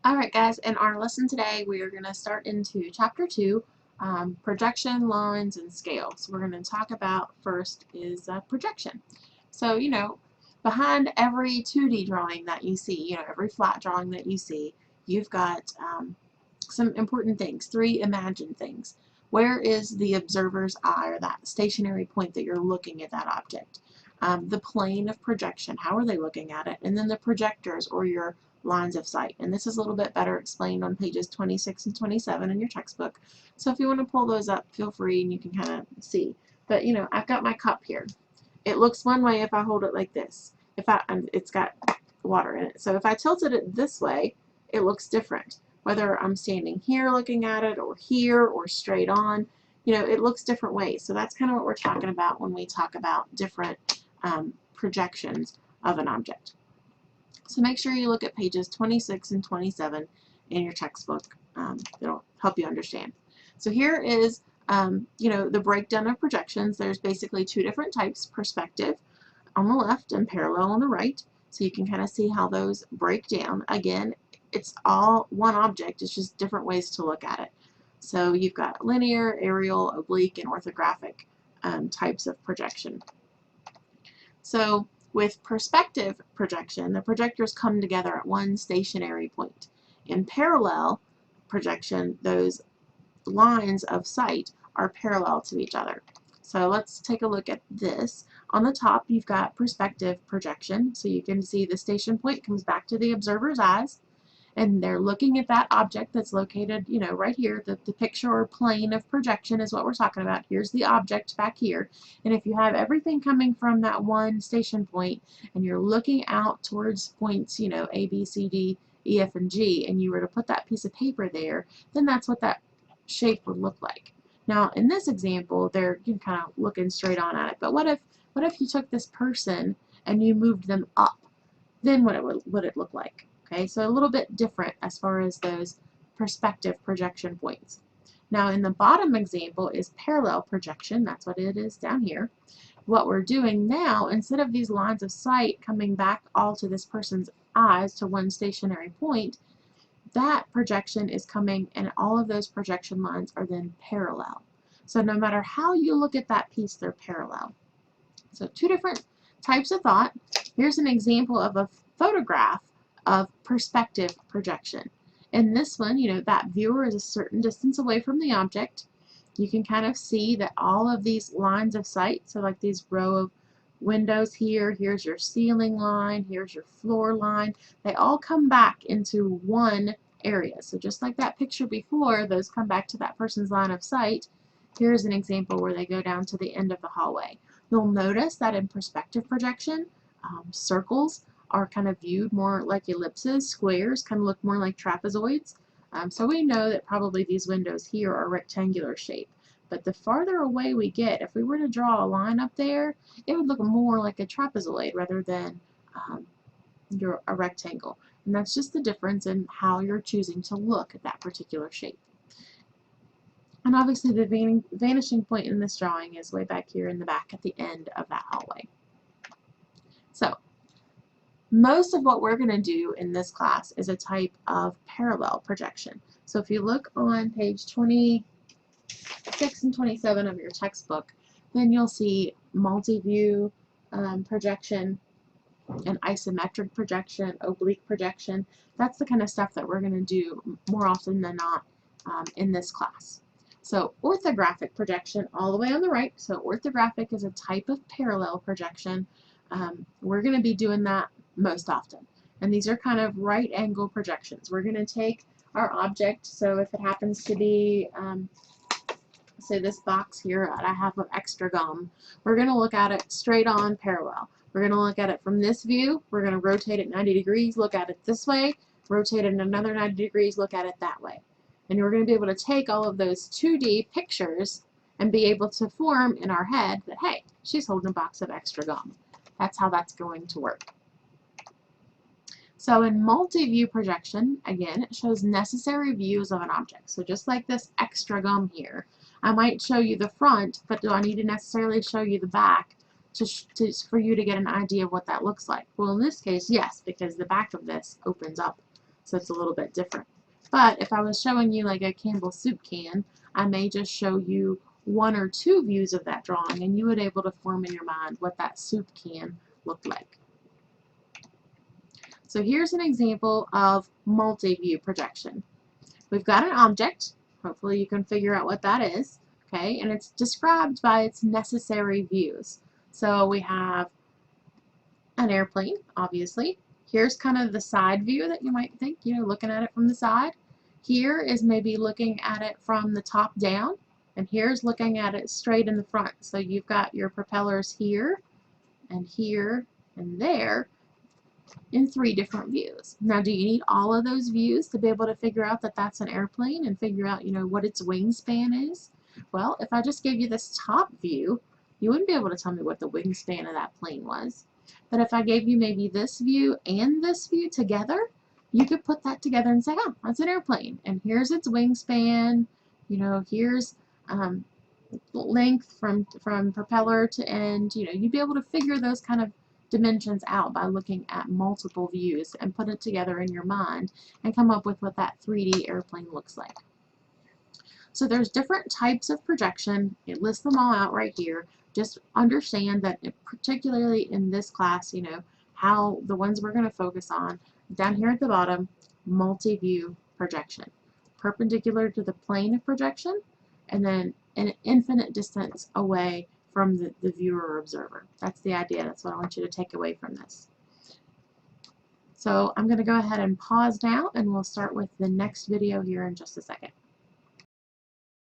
Alright guys, in our lesson today we are going to start into chapter 2, projection, lines, and scales. We're going to talk about first is projection. So, behind every 2D drawing that you see, every flat drawing that you see, you've got some important things, 3 imagined things. Where is the observer's eye, or that stationary point that you're looking at that object? The plane of projection, how are they looking at it? And then the projectors, or your lines of sight. And this is a little bit better explained on pages 26 and 27 in your textbook. So if you want to pull those up, feel free and you can kind of see. But I've got my cup here. It looks one way if I hold it like this. And it's got water in it. So if I tilted it this way, it looks different. Whether I'm standing here looking at it, or here, or straight on, it looks different ways. So that's kind of what we're talking about when we talk about different projections of an object. So make sure you look at pages 26 and 27 in your textbook. It'll help you understand. So here is, the breakdown of projections. There's basically 2 different types: perspective on the left and parallel on the right. So you can kind of see how those break down. Again, it's all one object. It's just different ways to look at it. So you've got linear, aerial, oblique, and orthographic types of projection. So with perspective projection, the projectors come together at one stationary point. In parallel projection, those lines of sight are parallel to each other. So let's take a look at this. On the top, you've got perspective projection. So you can see the station point comes back to the observer's eyes, and they're looking at that object that's located, right here. The picture or plane of projection is what we're talking about. Here's the object back here. And if you have everything coming from that one station point, and you're looking out towards points, A, B, C, D, E, F, and G, and you were to put that piece of paper there, then that's what that shape would look like. Now, in this example, they're kind of looking straight on at it. But what if you took this person and you moved them up? Then what would it look like? Okay, so a little bit different as far as those perspective projection points. Now in the bottom example is parallel projection. That's what it is down here. What we're doing now, instead of these lines of sight coming back all to this person's eyes to one stationary point, that projection is coming, and all of those projection lines are then parallel. So no matter how you look at that piece, they're parallel. So 2 different types of thought. Here's an example of a photograph of perspective projection. In this one, that viewer is a certain distance away from the object. You can kind of see that all of these lines of sight, so like these row of windows here, here's your ceiling line, here's your floor line, they all come back into one area. So just like that picture before, those come back to that person's line of sight. Here's an example where they go down to the end of the hallway. You'll notice that in perspective projection, circles are kind of viewed more like ellipses. Squares kind of look more like trapezoids. So we know that probably these windows here are rectangular shape. But the farther away we get, if we were to draw a line up there, it would look more like a trapezoid rather than a rectangle. And that's just the difference in how you're choosing to look at that particular shape. And obviously the vanishing point in this drawing is way back here in the back at the end of that hallway. So most of what we're going to do in this class is a type of parallel projection. So if you look on page 26 and 27 of your textbook, then you'll see multi-view projection and isometric projection, oblique projection. That's the kind of stuff that we're going to do more often than not in this class. So orthographic projection all the way on the right. So orthographic is a type of parallel projection. We're going to be doing that most often. And these are kind of right angle projections. We're going to take our object, so if it happens to be, say this box here that I have of extra gum, we're going to look at it straight on parallel. We're going to look at it from this view, we're going to rotate it 90 degrees, look at it this way, rotate it another 90 degrees, look at it that way. And we're going to be able to take all of those 2D pictures and be able to form in our head that, hey, she's holding a box of extra gum. That's how that's going to work. So in multi-view projection, again, it shows necessary views of an object. So just like this extra gum here, I might show you the front, but do I need to necessarily show you the back for you to get an idea of what that looks like? Well, in this case, yes, because the back of this opens up. so it's a little bit different. But if I was showing you like a Campbell soup can, I may just show you one or two views of that drawing, and you would be able to form in your mind what that soup can looked like. So here's an example of multi-view projection. We've got an object, hopefully you can figure out what that is, okay, and it's described by its necessary views. So we have an airplane, obviously. Here's kind of the side view that you might think, you know, looking at it from the side. Here is maybe looking at it from the top down, and here's looking at it straight in the front. So you've got your propellers here, and there, in 3 different views. Now, do you need all of those views to be able to figure out that that's an airplane and figure out, you know, what its wingspan is? Well, if I just gave you this top view, you wouldn't be able to tell me what the wingspan of that plane was. But if I gave you maybe this view and this view together, you could put that together and say, oh, that's an airplane. And here's its wingspan, you know, here's length from propeller to end. You know, you'd be able to figure those kind of dimensions out by looking at multiple views and put it together in your mind and come up with what that 3D airplane looks like. So there's different types of projection. It lists them all out right here. Just understand that particularly in this class, you know, how the ones we're going to focus on, down here at the bottom, multi-view projection. Perpendicular to the plane of projection, and then an infinite distance away from the viewer or observer. That's the idea. That's what I want you to take away from this. So I'm going to go ahead and pause now, and we'll start with the next video here in just a second.